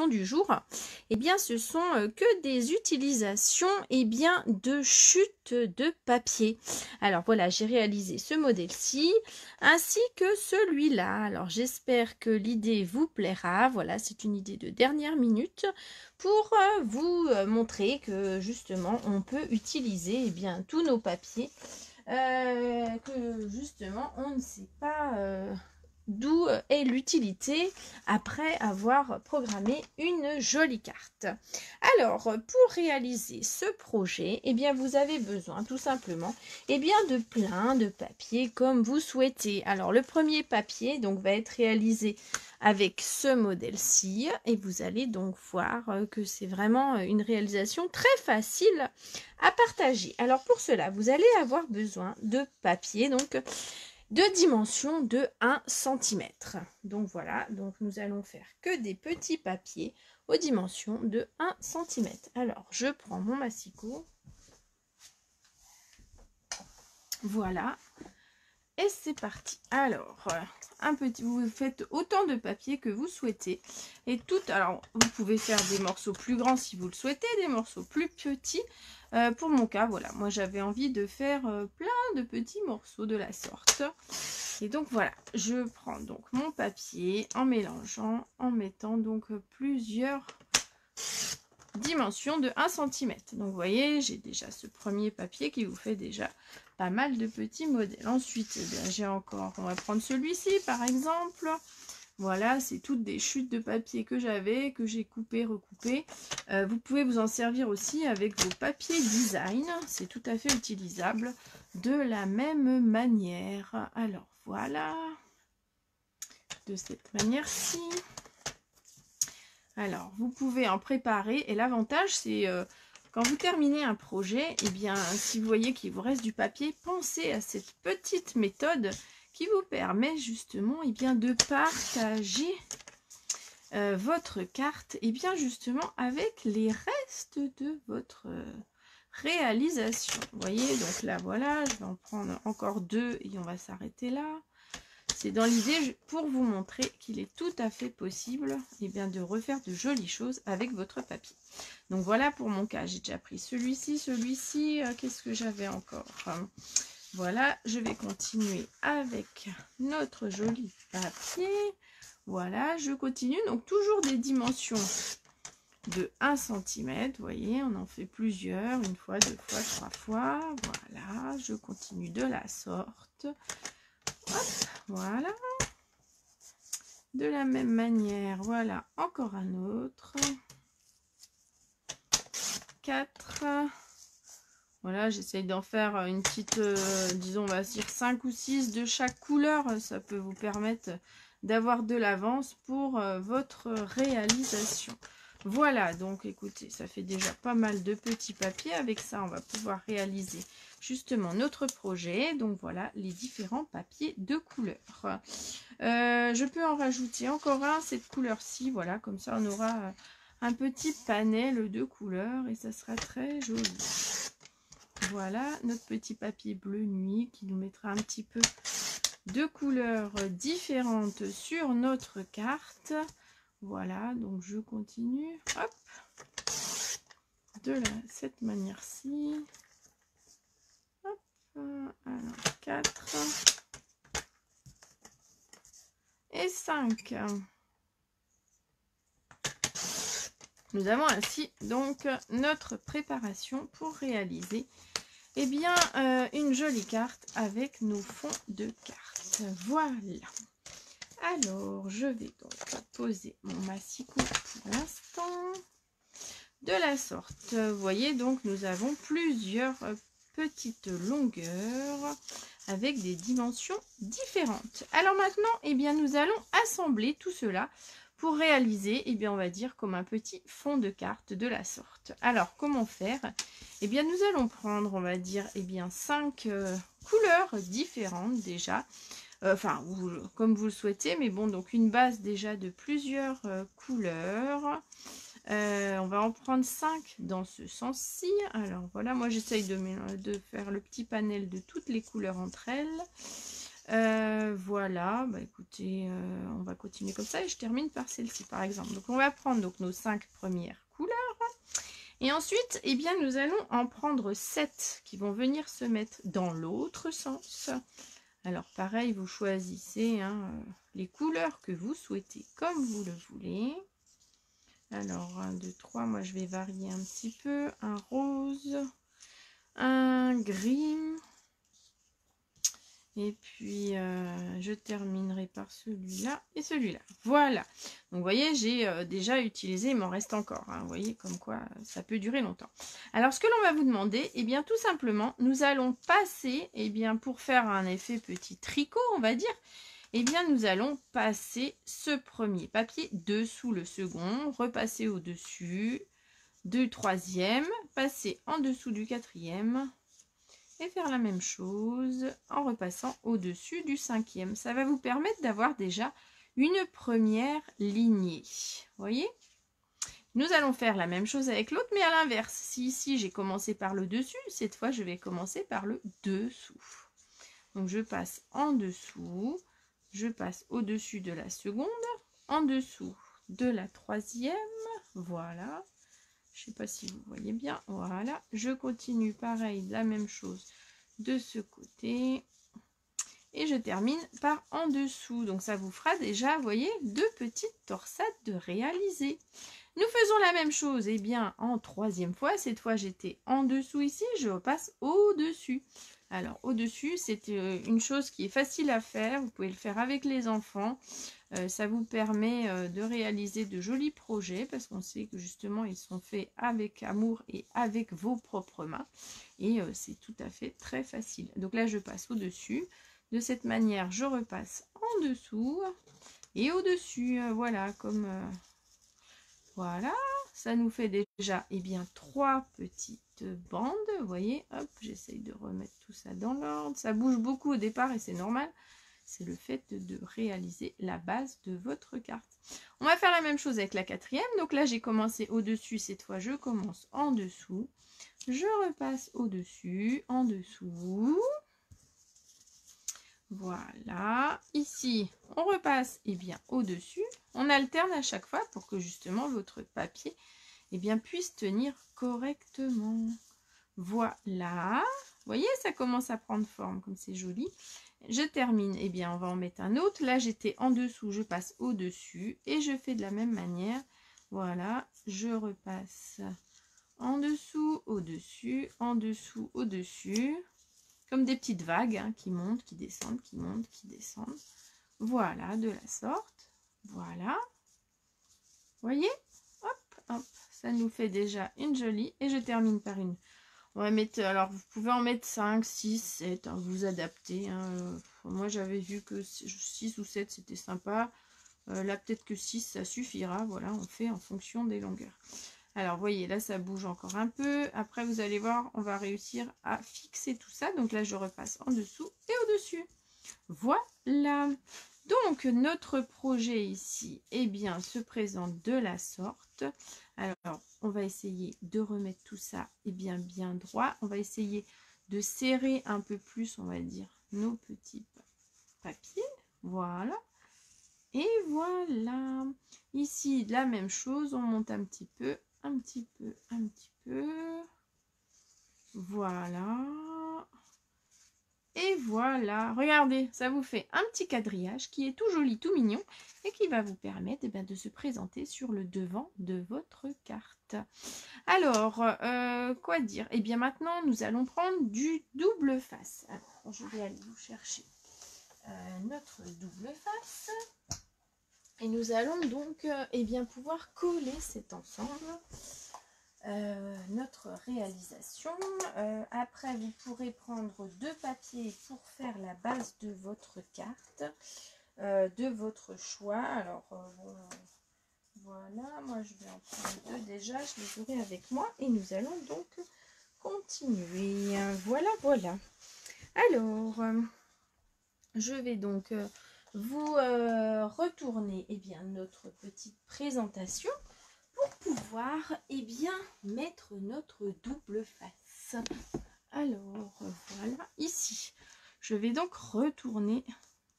du jour, eh bien ce sont que des utilisations de chute de papier. Alors voilà, j'ai réalisé ce modèle-ci ainsi que celui-là. Alors j'espère que l'idée vous plaira. Voilà, c'est une idée de dernière minute pour vous montrer que justement on peut utiliser tous nos papiers que justement on ne sait pas d'où est l'utilité après avoir programmé une jolie carte. Alors, pour réaliser ce projet, vous avez besoin tout simplement de plein de papiers comme vous souhaitez. Alors, le premier papier va être réalisé avec ce modèle-ci et vous allez donc voir que c'est vraiment une réalisation très facile à partager. Alors, pour cela, vous allez avoir besoin de papier, de dimension de 1 cm. Donc voilà, donc nous allons faire que des petits papiers aux dimensions de 1 cm. Alors, je prends mon massicot. Voilà. Et c'est parti. Alors, vous faites autant de papier que vous souhaitez. Et alors, vous pouvez faire des morceaux plus grands si vous le souhaitez, des morceaux plus petits. Pour mon cas, voilà, moi j'avais envie de faire plein de petits morceaux de la sorte. Et donc voilà, je prends donc mon papier en mélangeant, en mettant donc plusieurs dimensions de 1 cm. Donc vous voyez, j'ai déjà ce premier papier qui vous fait déjà pas mal de petits modèles. Ensuite, j'ai encore, on va prendre celui-ci par exemple. Voilà, c'est toutes des chutes de papier que j'avais, que j'ai coupé, recoupé. Vous pouvez vous en servir aussi avec vos papiers design. C'est tout à fait utilisable de la même manière. Alors voilà, de cette manière-ci. Alors, vous pouvez en préparer. Et l'avantage, c'est quand vous terminez un projet, si vous voyez qu'il vous reste du papier, pensez à cette petite méthode qui vous permet justement de partager votre carte justement avec les restes de votre réalisation. Vous voyez, donc là voilà, je vais en prendre encore 2 et on va s'arrêter là. C'est dans l'idée pour vous montrer qu'il est tout à fait possible de refaire de jolies choses avec votre papier. Donc voilà, pour mon cas, j'ai déjà pris celui-ci, qu'est-ce que j'avais encore? Voilà, je vais continuer avec notre joli papier. Voilà, je continue. Donc, toujours des dimensions de 1 cm. Vous voyez, on en fait plusieurs. 1 fois, 2 fois, 3 fois. Voilà, je continue de la sorte. Hop, voilà. De la même manière, voilà, encore un autre. 4. Voilà, j'essaye d'en faire une petite, disons, on va dire 5 ou 6 de chaque couleur. Ça peut vous permettre d'avoir de l'avance pour votre réalisation. Voilà, donc écoutez, ça fait déjà pas mal de petits papiers. Avec ça, on va pouvoir réaliser justement notre projet. Donc voilà, les différents papiers de couleur. Je peux en rajouter encore un, cette couleur-ci. Voilà, comme ça, on aura un petit panel de couleurs et ça sera très joli. Voilà, notre petit papier bleu nuit qui nous mettra un petit peu de couleurs différentes sur notre carte. Voilà, donc je continue. Hop, de cette manière-ci. Hop, alors 4 et 5. Nous avons ainsi donc notre préparation pour réaliser une jolie carte avec nos fonds de carte. Voilà. Alors, je vais donc poser mon massicot pour l'instant. De la sorte, vous voyez, donc nous avons plusieurs petites longueurs avec des dimensions différentes. Alors maintenant, nous allons assembler tout cela pour réaliser, on va dire, comme un petit fond de carte de la sorte. Alors, comment faire? Nous allons prendre, on va dire, 5 couleurs différentes déjà. Enfin, comme vous le souhaitez, mais bon, donc une base déjà de plusieurs couleurs. On va en prendre 5 dans ce sens-ci. Alors voilà, moi j'essaye de faire le petit panel de toutes les couleurs entre elles. Voilà, bah écoutez, on va continuer comme ça et je termine par celle-ci par exemple. Donc on va prendre donc nos 5 premières couleurs et ensuite, eh bien, nous allons en prendre 7 qui vont venir se mettre dans l'autre sens. Alors pareil, vous choisissez hein, les couleurs que vous souhaitez comme vous le voulez. Alors 1, 2, 3, moi je vais varier un petit peu. Un rose, un gris. Et puis, je terminerai par celui-là et celui-là. Voilà. Donc, vous voyez, j'ai déjà utilisé, il m'en reste encore. Hein, vous voyez, comme quoi, ça peut durer longtemps. Alors, ce que l'on va vous demander, eh bien, tout simplement, nous allons passer, eh bien, pour faire un effet petit tricot, on va dire, eh bien, nous allons passer ce premier papier dessous le second, repasser au-dessus du troisième, passer en dessous du quatrième, et faire la même chose en repassant au-dessus du cinquième. Ça va vous permettre d'avoir déjà une première lignée. Vous voyez? Nous allons faire la même chose avec l'autre, mais à l'inverse. Si ici j'ai commencé par le dessus, cette fois je vais commencer par le dessous. Donc je passe en dessous, je passe au-dessus de la seconde, en dessous de la troisième, voilà. Je ne sais pas si vous voyez bien. Voilà. Je continue pareil, la même chose de ce côté. Et je termine par en dessous. Donc ça vous fera déjà, vous voyez, 2 petites torsades de réaliser. Nous faisons la même chose, eh bien, en troisième fois. Cette fois, j'étais en dessous ici. Je repasse au-dessus. Alors, au-dessus, c'est une chose qui est facile à faire. Vous pouvez le faire avec les enfants. Ça vous permet de réaliser de jolis projets parce qu'on sait que justement ils sont faits avec amour et avec vos propres mains et c'est tout à fait très facile. Donc là je passe au-dessus, de cette manière je repasse en dessous et au-dessus, voilà, comme voilà, ça nous fait déjà eh bien 3 petites bandes, vous voyez, hop, j'essaye de remettre tout ça dans l'ordre, ça bouge beaucoup au départ et c'est normal. C'est le fait de réaliser la base de votre carte. On va faire la même chose avec la quatrième. Donc là, j'ai commencé au-dessus. Cette fois, je commence en dessous. Je repasse au-dessus, en dessous. Voilà. Ici, on repasse eh bien au-dessus. On alterne à chaque fois pour que justement votre papier eh bien, puisse tenir correctement. Voilà. Vous voyez, ça commence à prendre forme comme c'est joli. Je termine, eh bien on va en mettre un autre. Là j'étais en dessous, je passe au-dessus et je fais de la même manière. Voilà, je repasse en dessous, au-dessus, en dessous, au-dessus. Comme des petites vagues hein, qui montent, qui descendent, qui montent, qui descendent. Voilà, de la sorte. Voilà. Vous voyez? Hop, hop. Ça nous fait déjà une jolie. Et je termine par une. On va mettre, alors vous pouvez en mettre 5, 6, 7, hein, vous adaptez. Hein. Moi j'avais vu que 6 ou 7 c'était sympa. Là peut-être que 6 ça suffira. Voilà, on fait en fonction des longueurs. Alors vous voyez, là ça bouge encore un peu. Après vous allez voir, on va réussir à fixer tout ça. Donc là je repasse en dessous et au-dessus. Voilà. Donc notre projet ici, eh bien, se présente de la sorte. Alors, on va essayer de remettre tout ça bien droit. On va essayer de serrer un peu plus, on va dire, nos petits papiers. Voilà. Et voilà. Ici, la même chose. On monte un petit peu, un petit peu, un petit peu. Voilà. Et voilà, regardez, ça vous fait un petit quadrillage qui est tout joli, tout mignon et qui va vous permettre de se présenter sur le devant de votre carte. Alors, quoi dire? Eh bien maintenant, nous allons prendre du double face. Alors, je vais aller vous chercher notre double face. Et nous allons donc eh bien, pouvoir coller cet ensemble. Notre réalisation. Après, vous pourrez prendre 2 papiers pour faire la base de votre carte, de votre choix. Alors, voilà, moi je vais en prendre 2 déjà, je les aurai avec moi et nous allons donc continuer. Voilà, voilà. Alors, je vais donc vous retourner eh bien, notre petite présentation pour pouvoir bien mettre notre double face. Alors voilà, ici Je vais donc retourner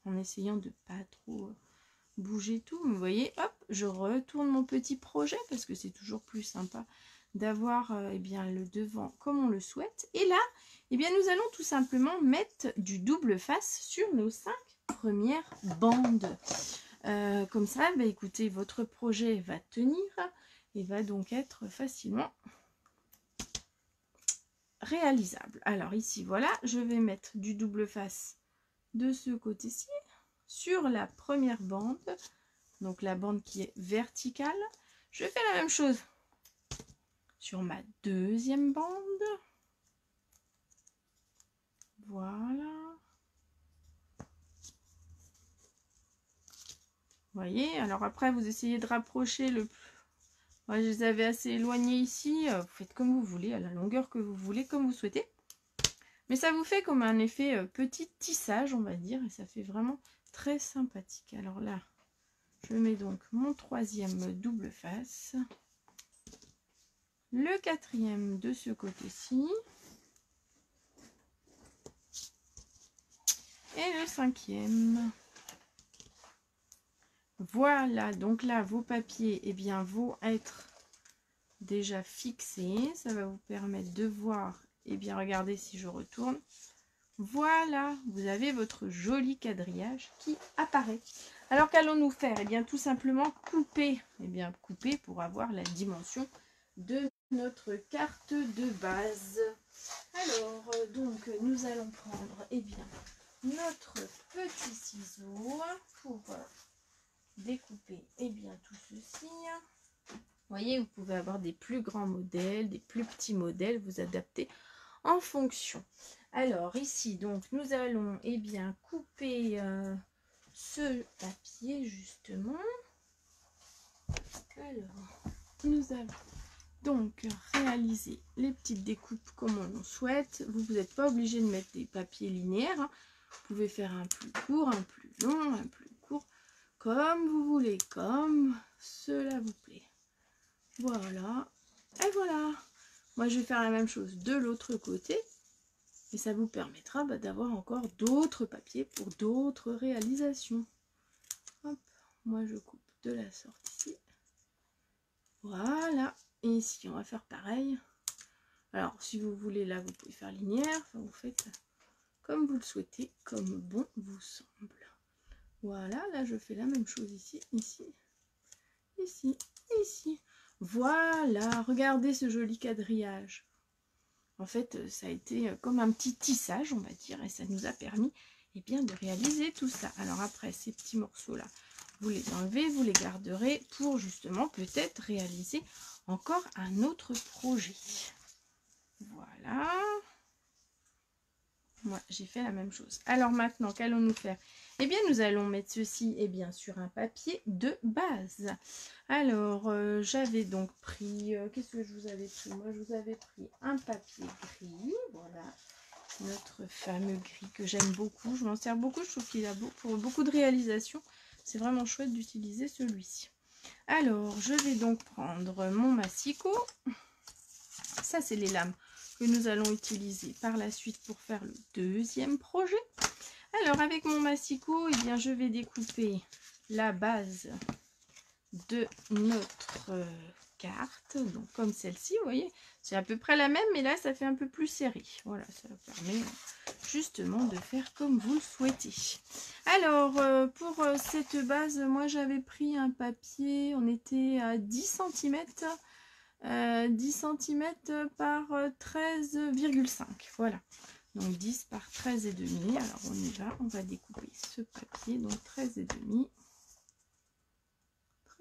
en essayant de pas trop bouger tout. Vous voyez, hop, je retourne mon petit projet parce que c'est toujours plus sympa d'avoir eh bien le devant comme on le souhaite. Et là, eh bien nous allons tout simplement mettre du double face sur nos 5 premières bandes. Comme ça, bah, écoutez, votre projet va tenir et va donc être facilement réalisable. Alors ici, voilà, je vais mettre du double face de ce côté-ci sur la première bande, donc la bande qui est verticale. Je fais la même chose sur ma deuxième bande. Voilà. Vous voyez, alors après vous essayez de rapprocher le... Moi, je les avais assez éloignés ici. Vous faites comme vous voulez, à la longueur que vous voulez, comme vous souhaitez. Mais ça vous fait comme un effet petit tissage, on va dire. Et ça fait vraiment très sympathique. Alors là, je mets donc mon troisième double face. Le quatrième de ce côté-ci. Et le cinquième. Voilà, donc là, vos papiers eh bien, vont être déjà fixés. Ça va vous permettre de voir, eh bien, regardez si je retourne. Voilà, vous avez votre joli quadrillage qui apparaît. Alors, qu'allons-nous faire? Eh bien, tout simplement couper. Eh bien, couper pour avoir la dimension de notre carte de base. Alors, donc, nous allons prendre, eh bien, notre petit ciseau pour... découper eh bien tout ceci. Vous voyez, vous pouvez avoir des plus grands modèles, des plus petits modèles, vous adaptez en fonction. Alors ici donc nous allons eh bien couper ce papier justement. Alors nous allons donc réaliser les petites découpes comme on le souhaite. Vous n'êtes pas obligé de mettre des papiers linéaires, hein. Vous pouvez faire un plus court, un plus long, un plus court, comme vous voulez, comme cela vous plaît. Voilà, et voilà. Moi, je vais faire la même chose de l'autre côté. Et ça vous permettra d'avoir encore d'autres papiers pour d'autres réalisations. Hop, moi, je coupe de la sorte ici. Voilà. Et ici, on va faire pareil. Alors, si vous voulez, là, vous pouvez faire linéaire. Enfin, vous faites comme vous le souhaitez, comme bon vous semble. Voilà, là je fais la même chose ici, ici, ici, ici. Voilà, regardez ce joli quadrillage. En fait, ça a été comme un petit tissage, on va dire, et ça nous a permis eh bien, de réaliser tout ça. Alors après, ces petits morceaux-là, vous les enlevez, vous les garderez pour justement peut-être réaliser encore un autre projet. Voilà. Moi, j'ai fait la même chose. Alors maintenant, qu'allons-nous faire? Eh bien, nous allons mettre ceci eh bien, sur un papier de base. Alors, j'avais donc pris... qu'est-ce que je vous avais pris? Moi, je vous avais pris un papier gris. Voilà, notre fameux gris que j'aime beaucoup. Je m'en sers beaucoup. Je trouve qu'il a pour beaucoup de réalisations. C'est vraiment chouette d'utiliser celui-ci. Alors, je vais donc prendre mon massicot. Ça, c'est les lames que nous allons utiliser par la suite pour faire le deuxième projet. Alors avec mon massicot, eh bien, je vais découper la base de notre carte, donc comme celle-ci, vous voyez, c'est à peu près la même, mais là ça fait un peu plus serré. Voilà, ça permet justement de faire comme vous le souhaitez. Alors pour cette base, moi j'avais pris un papier, on était à 10 cm. 10 cm par 13,5. Voilà. Donc 10 par 13,5. Alors on y va. On va découper ce papier. Donc 13,5.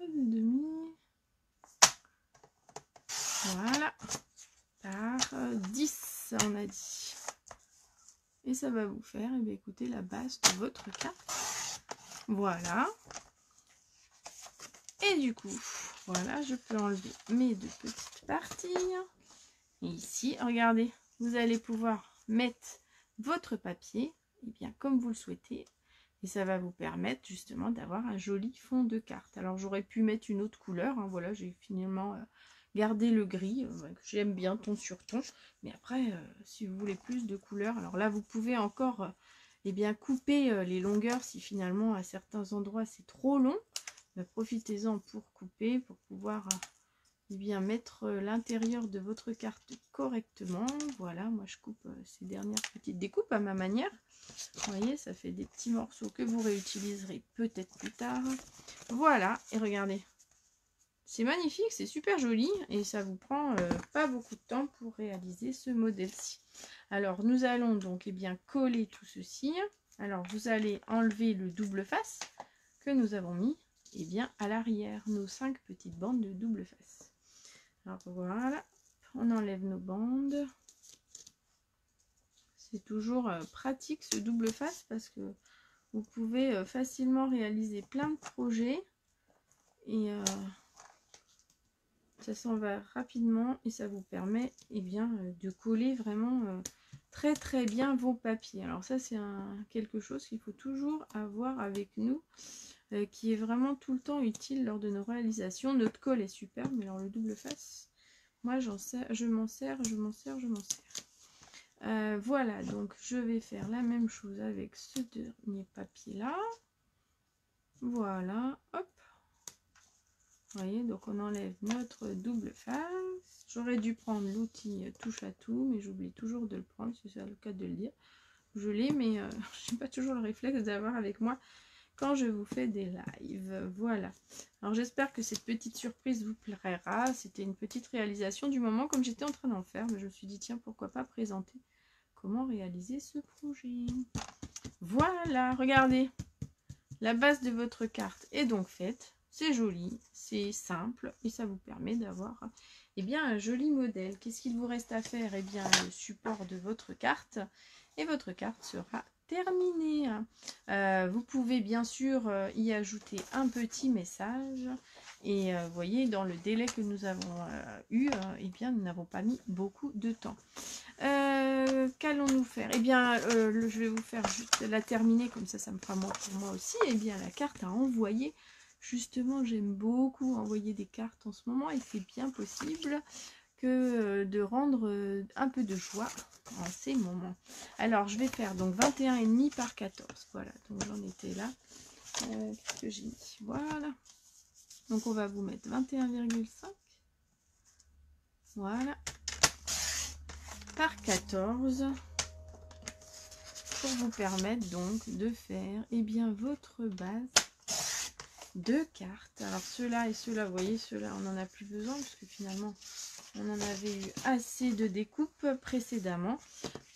13,5. Voilà. Par 10, on a dit. Et ça va vous faire, eh bien, écoutez, la base de votre carte. Voilà. Et du coup, voilà, je peux enlever mes deux petites parties. Et ici, regardez, vous allez pouvoir mettre votre papier, eh bien, comme vous le souhaitez. Et ça va vous permettre justement d'avoir un joli fond de carte. Alors, j'aurais pu mettre une autre couleur. Hein, voilà, j'ai finalement gardé le gris. J'aime bien ton sur ton. Mais après, si vous voulez plus de couleurs, alors là, vous pouvez encore eh bien couper les longueurs si finalement à certains endroits c'est trop long. Profitez-en pour couper, pour pouvoir eh bien mettre l'intérieur de votre carte correctement. Voilà, moi je coupe ces dernières petites découpes à ma manière. Vous voyez, ça fait des petits morceaux que vous réutiliserez peut-être plus tard. Voilà, et regardez. C'est magnifique, c'est super joli et ça vous prend pas beaucoup de temps pour réaliser ce modèle-ci. Alors, nous allons donc bien coller tout ceci. Alors, vous allez enlever le double face que nous avons mis bien à l'arrière, nos 5 petites bandes de double face. Alors, voilà, on enlève nos bandes. C'est toujours pratique ce double face parce que vous pouvez facilement réaliser plein de projets et ça s'en va rapidement et ça vous permet de coller vraiment très très bien vos papiers. Alors ça c'est quelque chose qu'il faut toujours avoir avec nous, qui est vraiment tout le temps utile lors de nos réalisations. Notre colle est superbe, mais alors le double face, moi je m'en sers. Voilà, donc je vais faire la même chose avec ce dernier papier là. Voilà, hop. Vous voyez, donc on enlève notre double face. J'aurais dû prendre l'outil touche à tout, mais j'oublie toujours de le prendre, si c'est le cas de le dire. Je l'ai, mais je n'ai pas toujours le réflexe d'avoir avec moi quand je vous fais des lives. Voilà. Alors j'espère que cette petite surprise vous plaira. C'était une petite réalisation du moment comme j'étais en train d'en faire, mais je me suis dit tiens, pourquoi pas présenter comment réaliser ce projet. Voilà, regardez. La base de votre carte est donc faite. C'est joli, c'est simple et ça vous permet d'avoir un joli modèle. Qu'est-ce qu'il vous reste à faire? Le support de votre carte et votre carte sera terminée. Vous pouvez bien sûr y ajouter un petit message et vous voyez, dans le délai que nous avons eu, nous n'avons pas mis beaucoup de temps. Qu'allons-nous faire? Je vais vous faire juste la terminer, comme ça me fera pour moi aussi. La carte à envoyer. Justement, j'aime beaucoup envoyer des cartes en ce moment et c'est bien possible que de rendre un peu de joie en ces moments. Alors, je vais faire donc 21,5 par 14. Voilà, donc j'en étais là. Qu'est-ce que j'ai mis? Voilà. Donc, on va vous mettre 21,5. Voilà. Par 14 pour vous permettre donc de faire votre base de cartes. Alors ceux-là et ceux-là, vous voyez, ceux-là on n'en a plus besoin parce que finalement on en avait eu assez de découpes précédemment.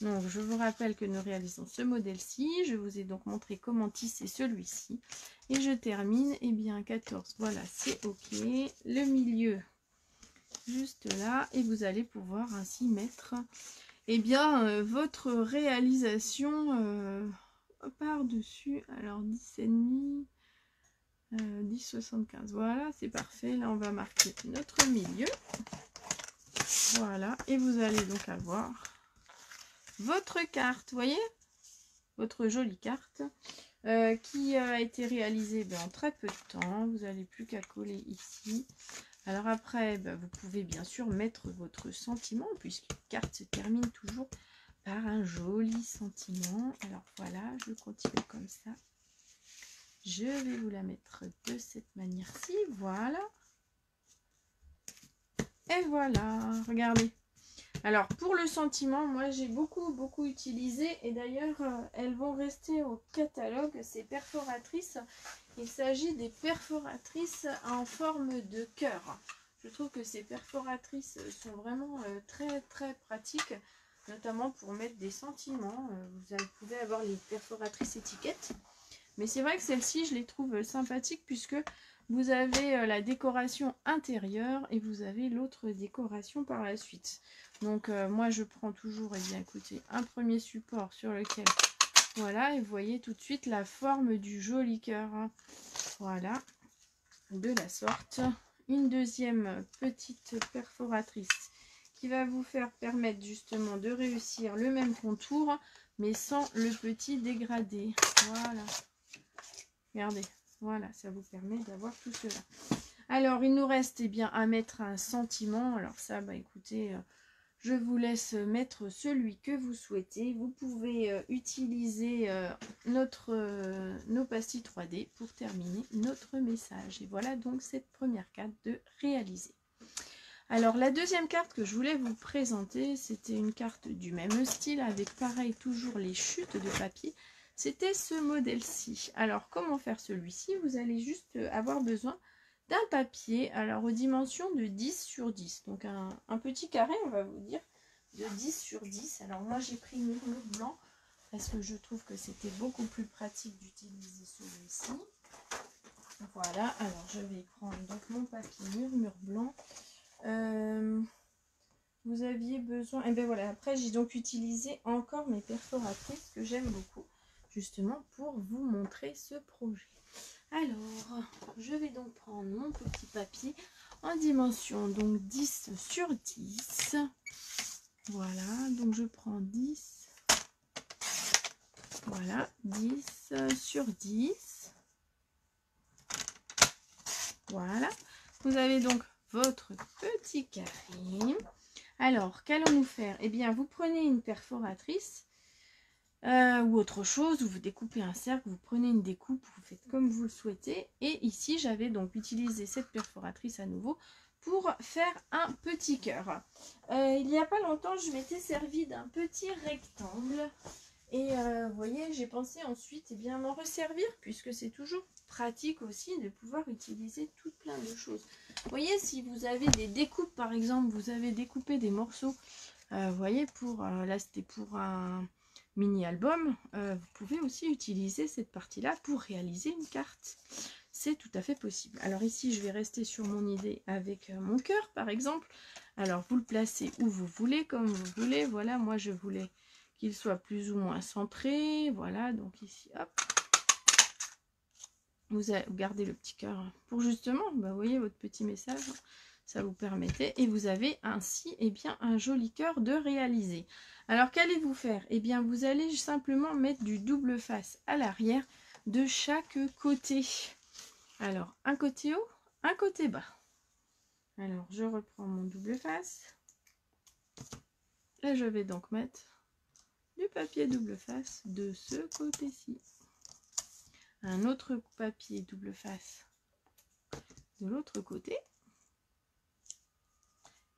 Donc je vous rappelle que nous réalisons ce modèle-ci. Je vous ai donc montré comment tisser celui-ci et je termine 14. Voilà, c'est ok. Le milieu juste là et vous allez pouvoir ainsi mettre votre réalisation par-dessus. Alors 10,5, 10,75. Voilà, c'est parfait. Là, on va marquer notre milieu. Voilà, et vous allez donc avoir votre carte, vous voyez, votre jolie carte qui a été réalisée en très peu de temps. Vous n'avez plus qu'à coller ici. Alors après, vous pouvez bien sûr mettre votre sentiment, puisqu'une carte se termine toujours par un joli sentiment. Alors voilà, je continue comme ça. Je vais vous la mettre de cette manière-ci, voilà. Et voilà, regardez. Alors pour le sentiment, moi j'ai beaucoup utilisé, et d'ailleurs elles vont rester au catalogue, ces perforatrices. Il s'agit des perforatrices en forme de cœur. Je trouve que ces perforatrices sont vraiment très pratiques, notamment pour mettre des sentiments. Vous pouvez avoir les perforatrices étiquettes, mais c'est vrai que celles-ci, je les trouve sympathiques puisque vous avez la décoration intérieure et vous avez l'autre décoration par la suite. Donc moi je prends toujours écoutez, un premier support sur lequel, voilà, et vous voyez tout de suite la forme du joli cœur. Voilà, de la sorte. Une deuxième petite perforatrice qui va vous permettre justement de réussir le même contour mais sans le petit dégradé. Voilà, regardez, voilà, ça vous permet d'avoir tout cela. Alors il nous reste à mettre un sentiment. Alors ça, écoutez, Je vous laisse mettre celui que vous souhaitez. Vous pouvez utiliser nos pastilles 3D pour terminer notre message. Et voilà donc cette première carte de réaliser. Alors la deuxième carte que je voulais vous présenter, c'était une carte du même style avec pareil toujours les chutes de papier. C'était ce modèle-ci. Alors comment faire celui-ci? Vous allez juste avoir besoin d'un papier, alors aux dimensions de 10 sur 10. Donc un petit carré, on va vous dire, de 10 sur 10. Alors moi j'ai pris murmure blanc parce que je trouve que c'était beaucoup plus pratique d'utiliser celui-ci. Voilà, alors je vais prendre donc mon papier murmure blanc. Vous aviez besoin, et bien voilà, après j'ai donc utilisé encore mes perforatrices que j'aime beaucoup, justement pour vous montrer ce projet. Alors, je vais donc prendre mon petit papier en dimension donc 10 sur 10. Voilà, donc je prends 10. Voilà, 10 sur 10. Voilà, vous avez donc votre petit carré. Alors, qu'allons-nous faire? Eh bien, vous prenez une perforatrice ou autre chose, vous découpez un cercle, vous prenez une découpe, vous faites comme vous le souhaitez. Et ici, j'avais donc utilisé cette perforatrice à nouveau pour faire un petit cœur. Il n'y a pas longtemps, je m'étais servi d'un petit rectangle. Et vous voyez, j'ai pensé ensuite bien m'en resservir, puisque c'est toujours pratique aussi de pouvoir utiliser tout plein de choses. Vous voyez, si vous avez des découpes, par exemple, vous avez découpé des morceaux, vous voyez, là c'était pour un mini-album, vous pouvez aussi utiliser cette partie-là pour réaliser une carte. C'est tout à fait possible. Alors ici, je vais rester sur mon idée avec mon cœur, par exemple. Alors, vous le placez où vous voulez, comme vous voulez. Voilà, moi, je voulais qu'il soit plus ou moins centré. Voilà, donc ici, hop. Vous gardez le petit cœur pour justement, vous voyez, votre petit message. Ça vous permettait, et vous avez ainsi bien un joli cœur de réaliser. Alors qu'allez-vous faire? Bien vous allez simplement mettre du double face à l'arrière de chaque côté. Alors un côté haut, un côté bas. Alors je reprends mon double face. Là je vais donc mettre du papier double face de ce côté-ci. Un autre papier double face de l'autre côté.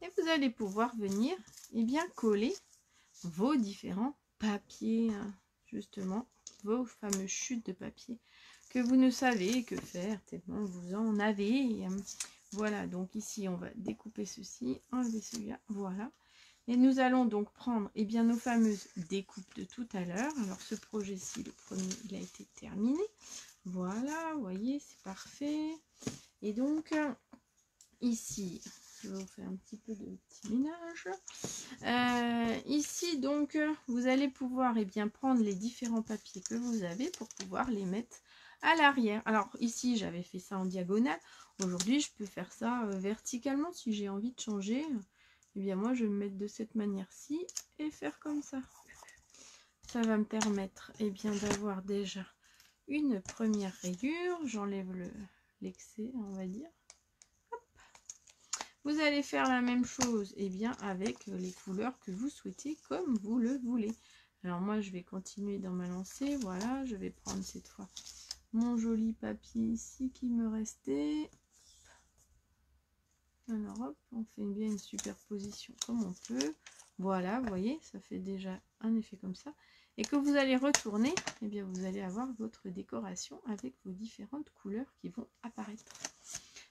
Et vous allez pouvoir venir coller vos différents papiers, justement, vos fameuses chutes de papier que vous ne savez que faire tellement vous en avez. Voilà, donc ici on va découper ceci, enlever celui-là, voilà. Et nous allons donc prendre nos fameuses découpes de tout à l'heure. Alors ce projet-ci, le premier, il a été terminé. Voilà, vous voyez, c'est parfait. Et donc ici, je vais vous faire un petit peu de petit ménage. Ici, donc, vous allez pouvoir prendre les différents papiers que vous avez pour pouvoir les mettre à l'arrière. Alors, ici, j'avais fait ça en diagonale. Aujourd'hui, je peux faire ça verticalement si j'ai envie de changer. Moi, je vais me mettre de cette manière-ci et faire comme ça. Ça va me permettre d'avoir déjà une première rayure. J'enlève l'excès, on va dire. Vous allez faire la même chose avec les couleurs que vous souhaitez comme vous le voulez. Alors moi je vais continuer dans ma lancée. Voilà, je vais prendre cette fois mon joli papier ici qui me restait. Alors hop, on fait bien une superposition comme on peut. Voilà, vous voyez, ça fait déjà un effet comme ça. Et que vous allez retourner, vous allez avoir votre décoration avec vos différentes couleurs qui vont apparaître.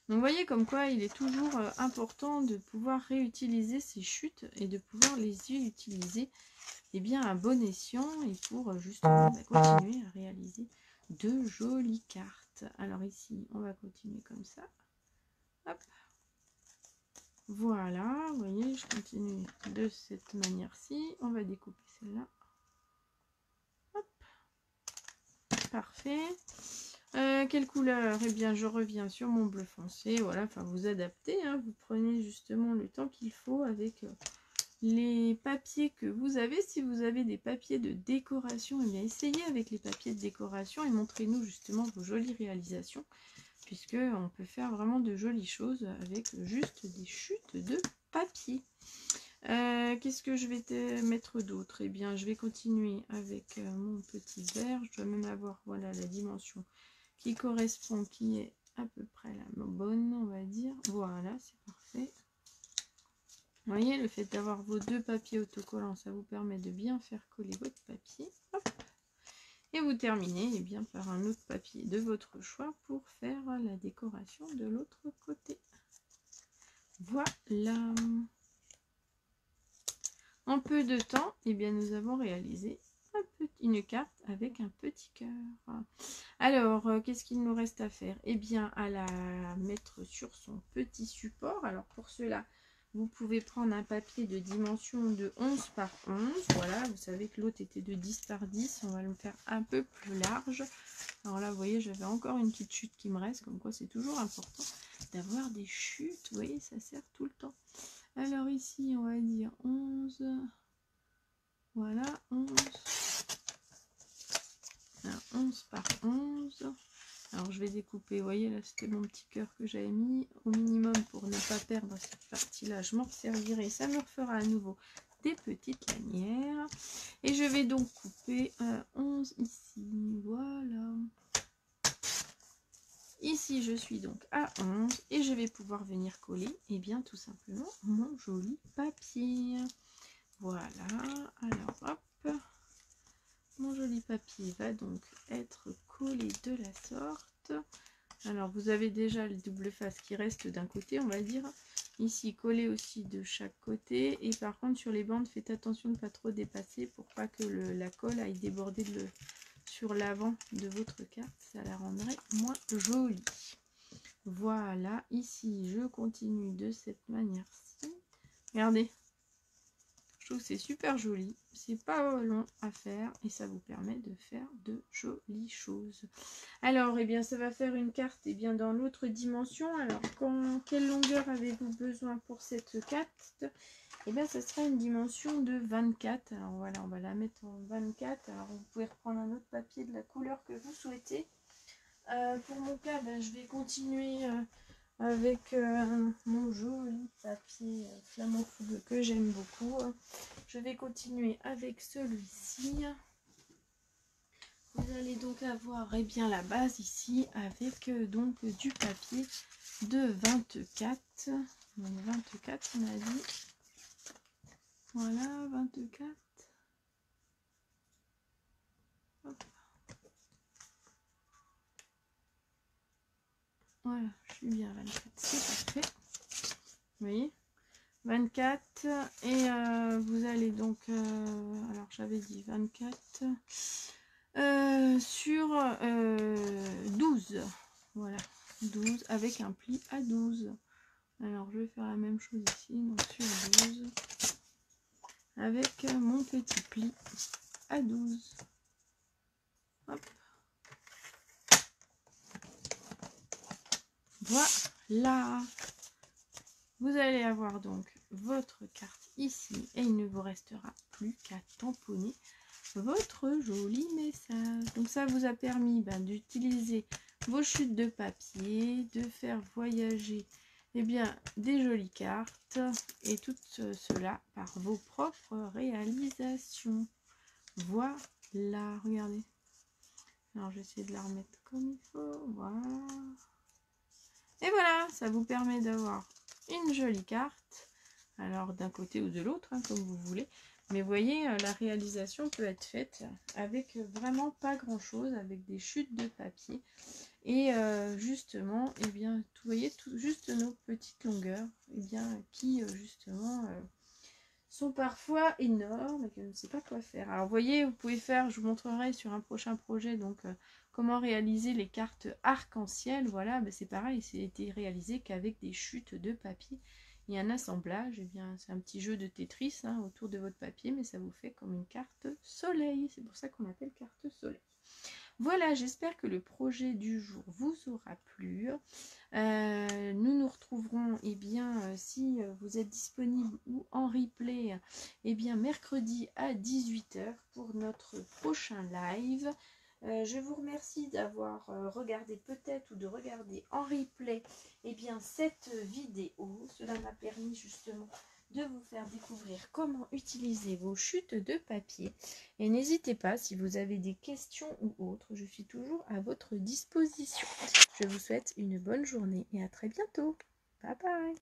Donc vous voyez comme quoi il est toujours important de pouvoir réutiliser ces chutes et de pouvoir les utiliser à bon escient et pour justement continuer à réaliser de jolies cartes. Alors ici on va continuer comme ça. Hop. Voilà, vous voyez, je continue de cette manière-ci. On va découper celle-là. Hop. Parfait. Quelle couleur? Je reviens sur mon bleu foncé. Voilà, enfin vous adaptez, hein, vous prenez justement le temps qu'il faut avec les papiers que vous avez. Si vous avez des papiers de décoration, essayez avec les papiers de décoration et montrez-nous justement vos jolies réalisations, puisque on peut faire vraiment de jolies choses avec juste des chutes de papier. Qu'est-ce que je vais te mettre d'autre? Eh bien, je vais continuer avec mon petit verre. Je dois même avoir, voilà, la dimension qui correspond, qui est à peu près la bonne, on va dire. Voilà, c'est parfait. Vous voyez, le fait d'avoir vos deux papiers autocollants, ça vous permet de bien faire coller votre papier. Hop. Et vous terminez eh bien, par un autre papier de votre choix pour faire la décoration de l'autre côté. Voilà. En peu de temps, eh bien, nous avons réalisé une carte avec un petit cœur. Alors, qu'est-ce qu'il nous reste à faire? Eh bien, à la mettre sur son petit support. Alors, pour cela, vous pouvez prendre un papier de dimension de 11 par 11. Voilà, vous savez que l'autre était de 10 par 10. On va le faire un peu plus large. Alors là, vous voyez, j'avais encore une petite chute qui me reste. Comme quoi, c'est toujours important d'avoir des chutes. Vous voyez, ça sert tout le temps. Alors ici, on va dire 11. Voilà, 11. Alors, 11 par 11. Alors, je vais découper. Vous voyez, là, c'était mon petit cœur que j'avais mis. Au minimum, pour ne pas perdre cette partie-là, je m'en servirai. Ça me refera à nouveau des petites lanières. Et je vais donc couper 11 ici. Voilà. Ici, je suis donc à 11 et je vais pouvoir venir coller, et bien, tout simplement, mon joli papier. Voilà. Alors, hop. Mon joli papier va donc être collé de la sorte. Alors, vous avez déjà le double face qui reste d'un côté, on va dire. Ici, collé aussi de chaque côté. Et par contre, sur les bandes, faites attention de ne pas trop dépasser pour pas que la colle aille déborder sur l'avant de votre carte, ça la rendrait moins jolie. Voilà, ici je continue de cette manière-ci. Regardez, je trouve que c'est super joli, c'est pas long à faire et ça vous permet de faire de jolies choses. Alors, eh bien, ça va faire une carte eh bien, dans l'autre dimension. Alors, quelle longueur avez-vous besoin pour cette carte? Et bien, ce sera une dimension de 24. Alors voilà, on va la mettre en 24. Alors, vous pouvez reprendre un autre papier de la couleur que vous souhaitez. Pour mon cas, ben, je vais continuer avec mon joli papier flamand fougueux que j'aime beaucoup. Je vais continuer avec celui-ci. Vous allez donc avoir eh bien, la base ici avec donc du papier de 24. Donc 24, on a dit. Voilà, 24. Hop. Voilà, je suis bien 24, c'est parfait. Vous voyez, 24. Et vous allez donc, alors j'avais dit 24, sur 12. Voilà, 12 avec un pli à 12. Alors je vais faire la même chose ici, donc sur 12. Avec mon petit pli à 12. Hop. Voilà. Vous allez avoir donc votre carte ici et il ne vous restera plus qu'à tamponner votre joli message. Donc ça vous a permis d'utiliser vos chutes de papier, de faire voyager eh bien, des jolies cartes et tout cela par vos propres réalisations. Voilà, regardez. Alors j'essaie de la remettre comme il faut. Voilà. Et voilà, ça vous permet d'avoir une jolie carte. Alors d'un côté ou de l'autre, hein, comme vous voulez. Mais vous voyez, la réalisation peut être faite avec vraiment pas grand chose, avec des chutes de papier. Et justement, eh bien, vous voyez, juste nos petites longueurs, eh bien, qui justement sont parfois énormes et que je ne sais pas quoi faire. Alors vous voyez, vous pouvez faire, je vous montrerai sur un prochain projet, donc comment réaliser les cartes arc-en-ciel. Voilà, c'est pareil, c'est été réalisé qu'avec des chutes de papier. Et un assemblage, eh bien, c'est un petit jeu de Tetris hein, autour de votre papier, mais ça vous fait comme une carte soleil. C'est pour ça qu'on appelle carte soleil. Voilà, j'espère que le projet du jour vous aura plu. Nous nous retrouverons, eh bien, si vous êtes disponible ou en replay, eh bien, mercredi à 18 h pour notre prochain live. Je vous remercie d'avoir regardé peut-être ou de regarder en replay eh bien, cette vidéo. Cela m'a permis justement de vous faire découvrir comment utiliser vos chutes de papier. Et n'hésitez pas, si vous avez des questions ou autres, je suis toujours à votre disposition. Je vous souhaite une bonne journée et à très bientôt. Bye bye.